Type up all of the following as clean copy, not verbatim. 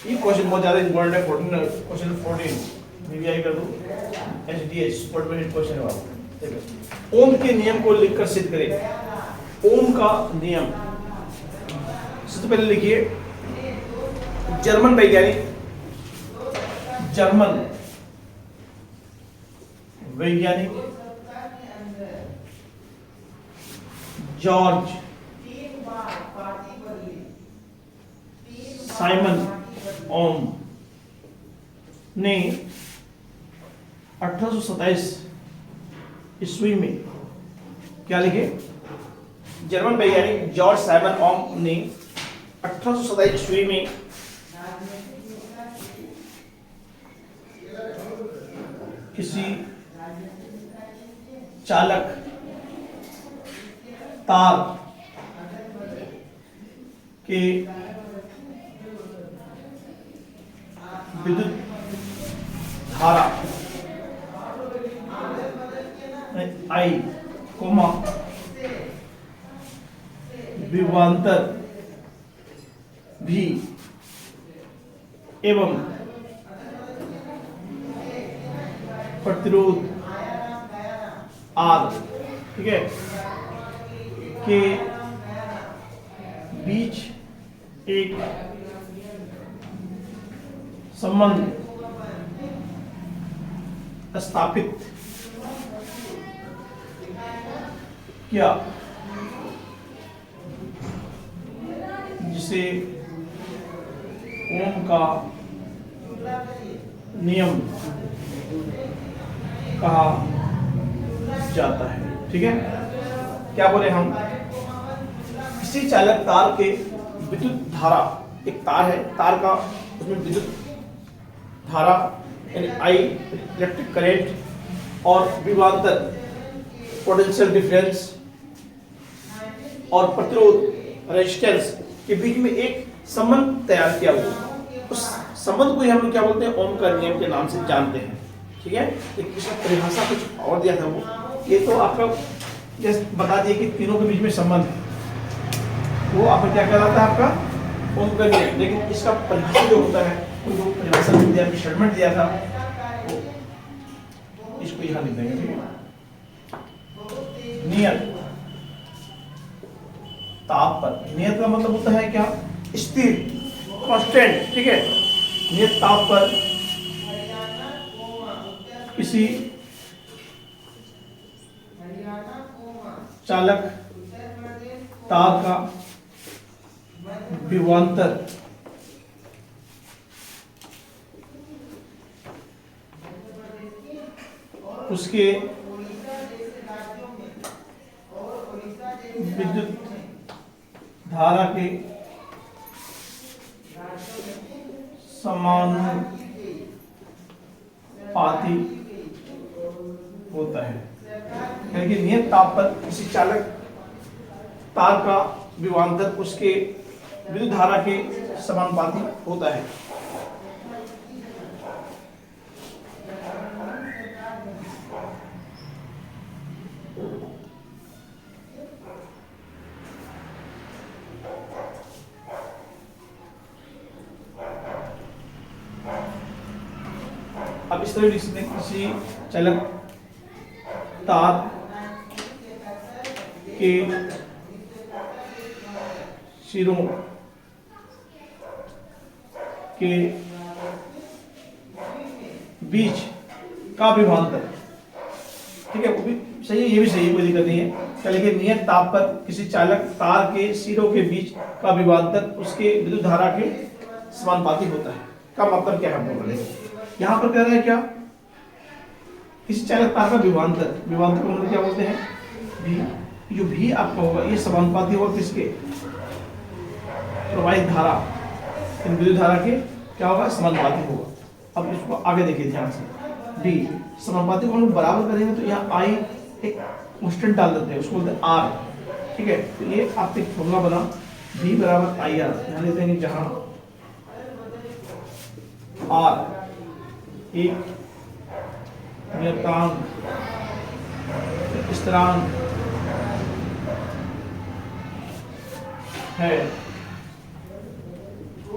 ये क्वेश्चन बहुत ज्यादा इंपॉर्टेंट है। 14 क्वेश्चन 14 वीवीआई कर दो एचडीएच स्पॉट में क्वेश्चन है वाला। देखो ओम के नियम को लिखकर सिद्ध करें। ओम का नियम सबसे पहले लिखिए। जर्मन वैज्ञानिक जॉर्ज साइमन ओम ने 1827 ईस्वी में क्या लिखे? जर्मन वैज्ञानिक जॉर्ज साइमन ओम ने 1827 ईस्वी में किसी चालक तार के विद्युत धारा आई कोमा विभवांतर भी एवं प्रतिरोध आर, ठीक है, के बीच एक संबंध स्थापित किया जिसे ओम का नियम कहा जाता है। ठीक है, क्या बोले हम? किसी चालक तार के विद्युत धारा, एक तार है, तार का उसमें विद्युत धारा यानी आई इलेक्ट्रिक करंट और विभवांतर पोटेंशियल डिफरेंस और प्रतिरोध रेजिस्टेंस के बीच में एक संबंध तैयार किया हुआ। उस संबंध को हम लोग क्या बोलते हैं? ओम का नियम के नाम से जानते हैं। ठीक है, लेकिन इसका परिभाषा कुछ और दिया था वो, ये तो आपका जैसे बता दिए कि तीनों के बीच में संबंध है, वो आपका क्या कहलाता है? आपका ओम का नियम। लेकिन इसका परिभाषा जो होता है, वो परिभाषा दिया, स्टेटमेंट दिया था, वो इसको यहाँ लिख देंगे। ठीक है, नियत ताप पर, नियत का मतलब होता है क्या? स्थिर, कांस्टेंट। ठीक है, नियत ताप पर किसी चालक तार का विभवांतर उसके विद्युत धारा के समानुपाती होता है। यानी कि नियत ताप पर किसी चालक तार का विभवांतर उसके विद्युत धारा के समानुपाती होता है। अब इस तरह लिख सकते हैं, किसी चालक तार के सिरों के बीच का विभवांतर। ठीक है, वो भी सही है, ये भी सही है, कोई दिक्कत नहीं है। क्या लिखे? नियत ताप पर किसी चालक तार के सिरों के बीच का विभवांतर उसके विद्युत धारा के समानुपाती होता है। का मतलब क्या है? बोले यहाँ पर कह रहा है क्या? किसी चालक तार का विभवांतर, विभवांतर को मतलब क्या बोलते हैं? भी। जो भी आपका होगा ये समानुपाती होगा किसके? प्रवाहित धारा, इन विद्युत धारा के क्या होगा? समानुपाती होगा। अब इसको आगे देखिए ध्यान से। डी समानुपाती को हम लोग बराबर करेंगे तो यहाँ आई एक कांस्टेंट डाल देते हैं, उसको बोलते हैं आर। ठीक है, तो ये आप एक फॉर्मूला बना, डी बराबर आई आर। ध्यान देते हैं कि जहां आर एक नियतांक स्थिरांक है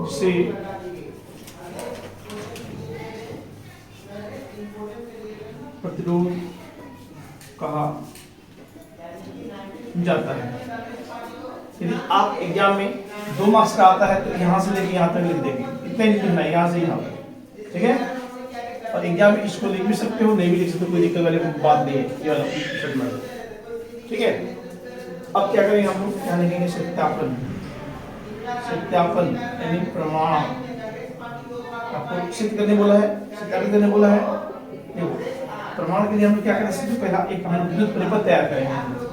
जिसे कहा जाता है। यदि आप एग्जाम में 2 मार्क्स का आता है तो यहाँ से लेके यहाँ तक लिख देंगे, इतना नहीं लिखना है, यहाँ से यहाँ तक, ठीक है। और एग्जाम में इसको लिख भी सकते हो, नहीं भी लिख सकते, कोई दिक्कत वाली बात नहीं है ये वाला सेगमेंट, ठीक है। अब क्या करेंगे हम लोग, क्या लिखेंगे, सत्यापन। सत्यापन यानी प्रमाण, आपको सिद्ध करने बोला है, सत्यापित करने बोला है। प्रमाण के लिए हम क्या करें, सबसे पहला एक हम विद्युत परिपथ तैयार करेंगे।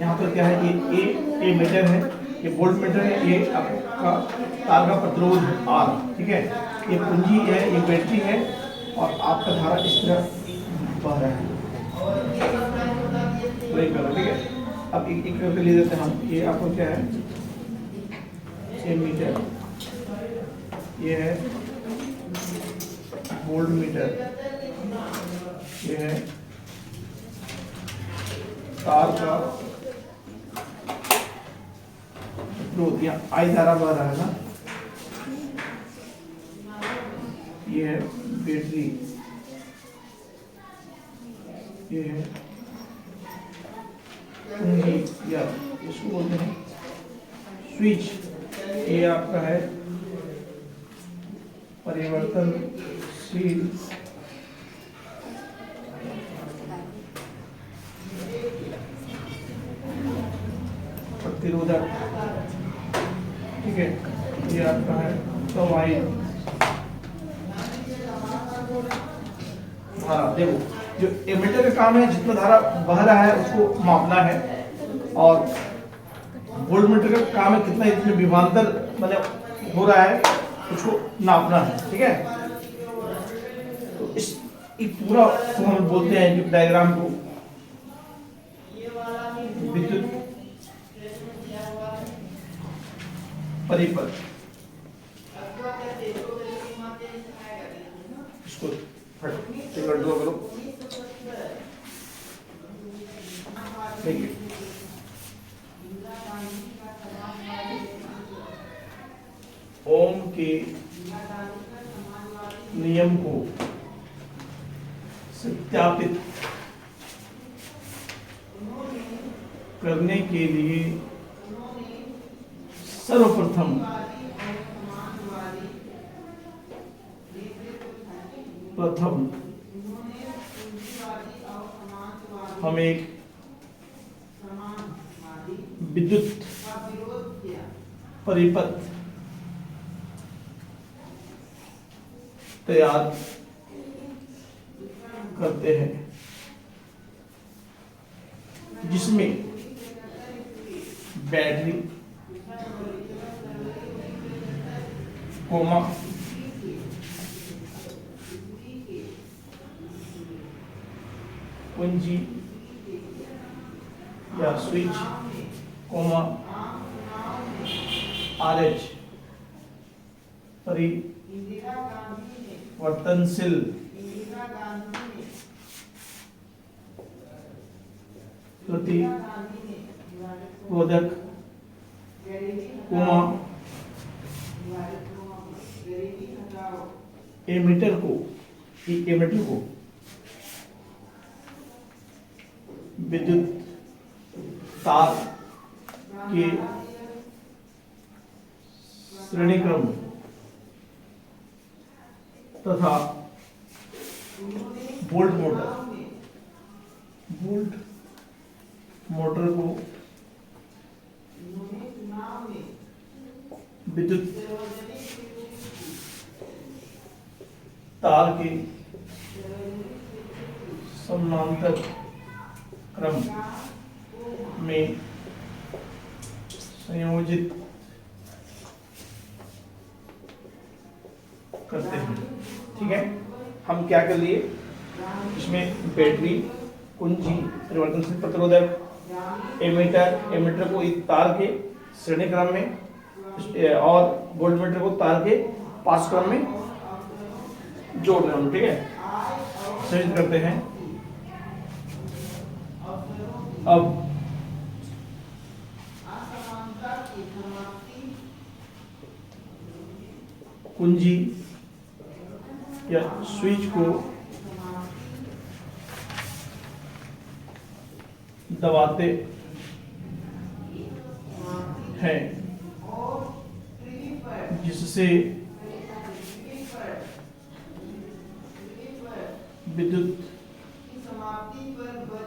यहाँ पर क्या है, ये मीटर है, ये वोल्ट मीटर है, ये आपका तार का प्रतिरोध R, ठीक है। ये पूंजी है, ये बैटरी है, और आपका धारा इस तरह बह रहा है, ठीक है। अब एक करके ले देते हैं हम, ये आपको क्या है, 6 मीटर, ये है वोल्ट मीटर, ये है तार का प्रतिरोध, यहाँ आई धारा बह रहा है ना, ये है बैटरी, ये है पूंजी या इसको बोलते हैं स्विच, ये आपका है परिवर्तनशील प्रतिरोधक, ठीक है। ये आपका है प्रवाहित धारा। देखो जो एमीटर का काम है, जितना धारा बह रहा है उसको मापना है, और वोल्टमीटर का काम है कितना इसमें विभवांतर मतलब हो रहा है उसको नापना है, ठीक है। तो इस पूरा को हम बोलते हैं जो डायग्राम को विद्युत परिपथ। इसको फिगर ड्रॉ करो, देखिए ओम के नियम को सत्यापित करने के लिए सर्वप्रथम हम एक विद्युत परिपथ तैयार करते हैं, जिसमें बैटरी, कोमा पूंजी या स्विच, कोमा RH परिवर्तनशील प्रतिरोधक, कोमा एमीटर को विद्युत तार के श्रेणी क्रम तथा वोल्ट मोटर को विद्युत तार के समानांतर क्रम में संयोजित करते हैं। ठीक है, हम क्या कर लिए, इसमें बैटरी, कुंजी, परिवर्तनशील प्रतिरोधक, एमीटर को एक तार के श्रेणी क्रम में और वोल्टमीटर को तार के पास क्रम में जोड़ रहे हैं। ठीक है, संयोजित करते हैं। अब कुंजी या स्विच को दबाते हैं जिससे विद्युत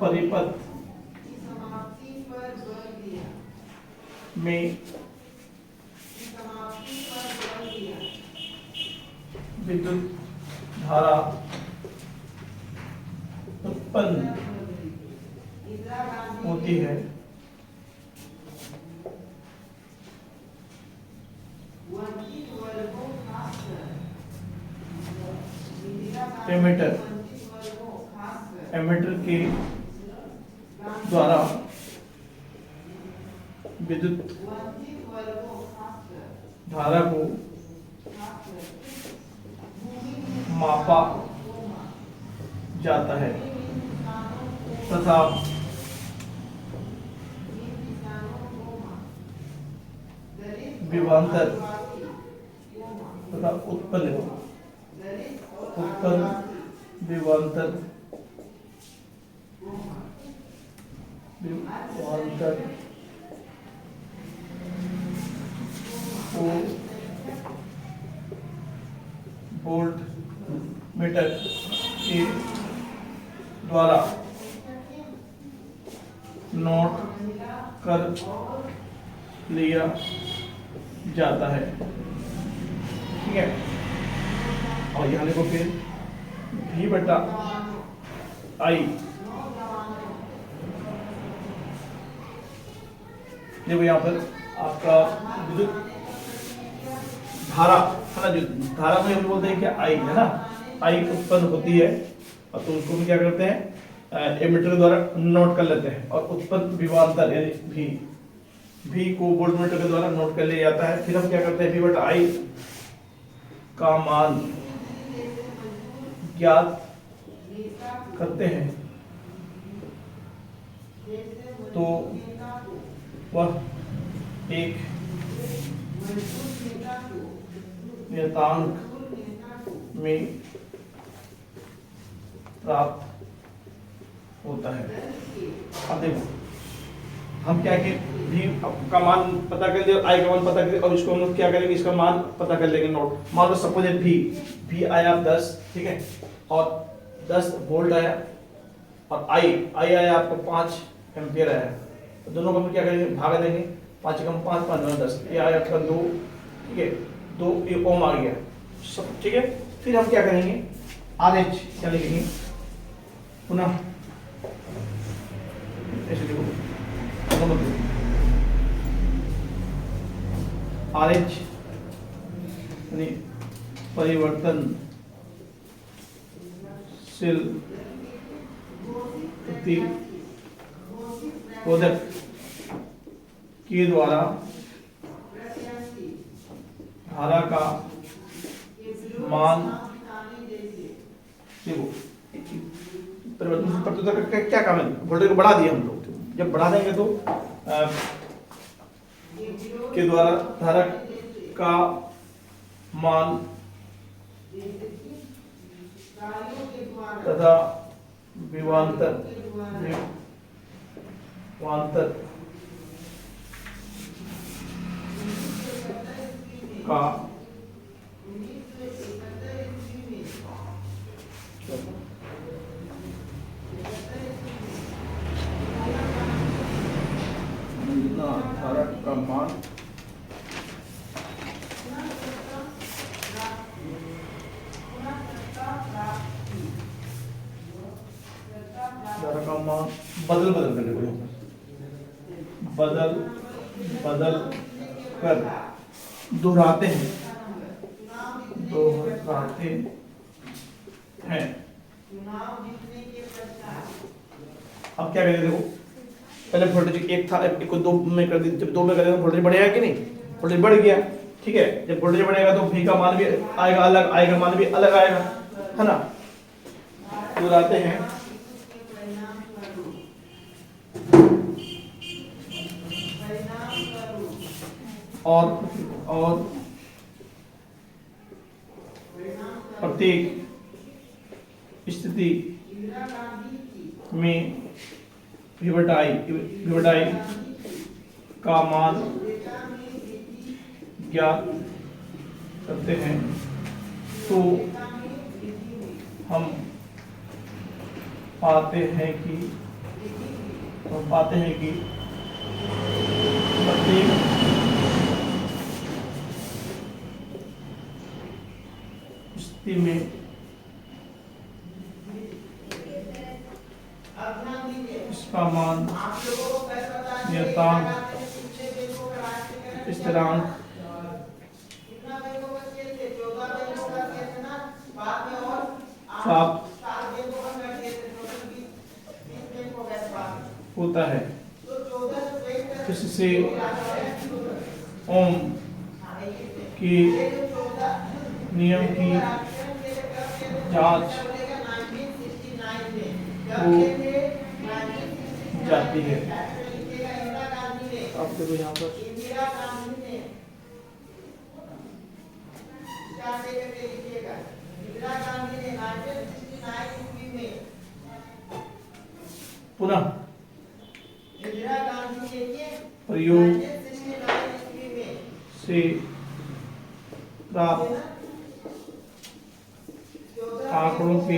परिपथ में विद्युत धारा उत्पन्न होती है। एमीटर के द्वारा विद्युत धारा को मापा जाता है तथा विभवांतर तथा उत्पन्न विभवांतर को वोल्ट मीटर के द्वारा नोट कर लिया जाता है। ठीक है, और यहाँ देखो फिर V बटा I, देखो यहाँ पर आपका विद्युत धारा है ना, जो धारा को हम बोलते हैं क्या, I है ना, I उत्पन्न होती है और तो उसको भी क्या करते हैं, एमीटर द्वारा नोट कर लेते हैं और उत्पन्न विभवांतर यानी V को वोल्टमीटर के द्वारा नोट कर लिया जाता है। फिर हम क्या करते हैं, V बटा I का मान ज्ञात करते हैं तो वह एक नियतांक में प्राप्त होता है। अब देखो हम क्या कि V का मान पता कर लिया, I का मान पता कर लिया, और इसको हम लोग क्या करेंगे, इसका मान पता कर लेंगे नोट। मान लो सपोज V आया 10, ठीक है, और 10 वोल्ट आया और I आया आपको 5 एम्पियर आया, तो दोनों को हम क्या करेंगे, भाग देंगे, 5 कम 5 5 9 10, ये आया आपका 2, ठीक है, 2 ओम आ गया सब। ठीक है, फिर हम क्या करेंगे, RH क्या लिखेंगे, पुनः ऐसे देखो RH यानी परिवर्तनशील प्रतिरोधक के द्वारा धारा का मान, देखो परिवर्तनशील प्रतिरोधक का क्या काम है, वोल्टेज को बढ़ा दिया हम लोग, जब बढ़ा देंगे तो के द्वारा धारा का मान तथा विभवांतर का धारा का मान मान बदल बदल कर लिखो, बदल बदल कर दोहराते हैं, दोहराते हैं। अब क्या करेंगे, देखो पहले वोल्टेज एक था, एक को दो में कर दी, जब दो में करेंगे वोल्टेज बढ़ेगा कि नहीं, वोल्टेज बढ़ गया, ठीक है। जब वोल्टेज बढ़ेगा तो V का मान भी आएगा अलग, I का मान भी अलग आएगा, है ना। दोहराते हैं और प्रत्येक स्थिति में विवटाई का मान ज्ञात करते हैं, तो हम पाते हैं कि प्रत्येक स्थिति में इसका मान नियतांक स्थिरांक प्राप्त होता है। इससे ओम के नियम की जांच हो जाती है। आप देखो यहाँ पर पुनः प्रयोग से प्राप्त आंकड़ों के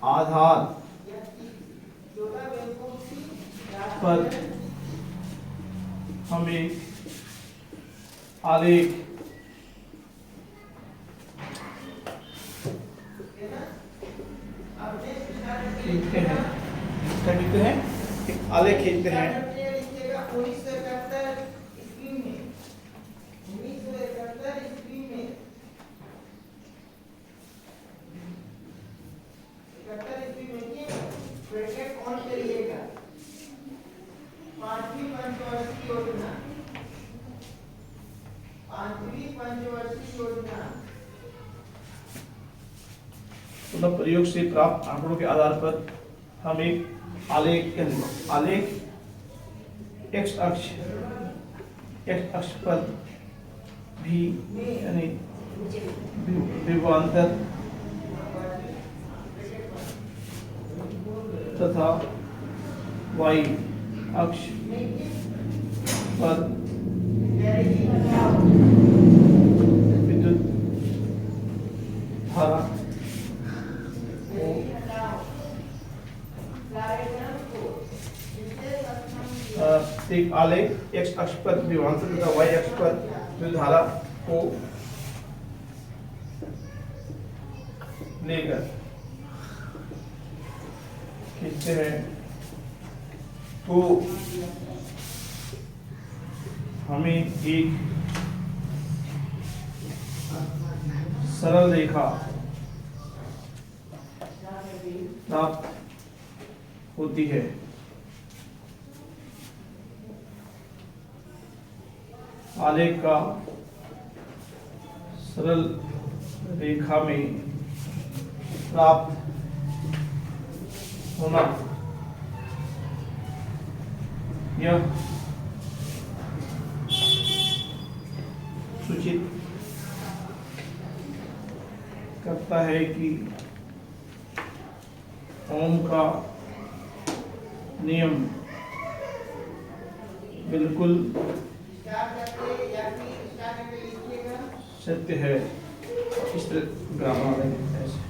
आधार पर हम एक आलेख खींचते हैं, क्या लिखते हैं, एक आलेख खींचते हैं। मतलब प्रयोग से प्राप्त आंकड़ों के आधार पर हम एक आलेख एक्स अक्ष पर भी यानी विभवांतर तथा वाई अक्ष पर विद्युत धारा एक आलेख एक्स अक्ष पर विभवांतर तथा वाई अक्ष पर विद्युत धारा को लेकर खींचते हैं, तो हमें एक सरल रेखा प्राप्त होती है। आलेख का सरल रेखा में प्राप्त होना यह सूचित करता है कि ओम का नियम बिल्कुल सत्य है। इस तरह ग्रामर में ऐसे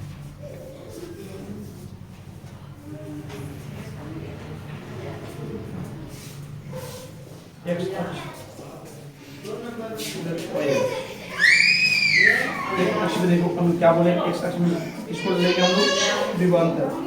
एक्स एक अक्ष में देखो हम क्या बोले, एक्स अक्ष में इसको लेंगे हम लोग विभवांतर।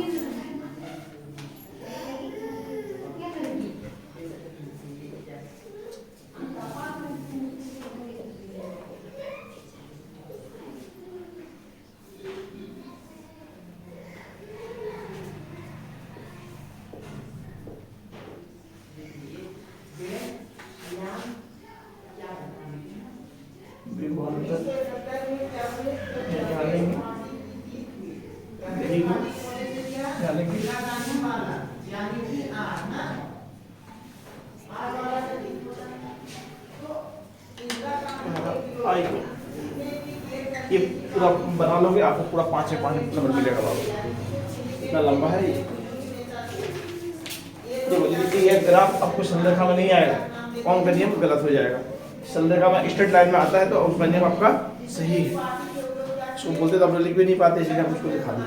ये पूरा बना लोगे, आपको पूरा 5 से 5 नंबर मिलेगा बाबू। इतना लंबा है ये। देखो ये ग्राफ आपको संरेखा में नहीं आएगा, कौन का नियम गलत हो जाएगा। संरेखा में स्ट्रेट लाइन में आता है तो उसका नियम आपका सही है। उसको बोलते तो आप लिख भी नहीं पाते, इसलिए हम उसको दिखा दें।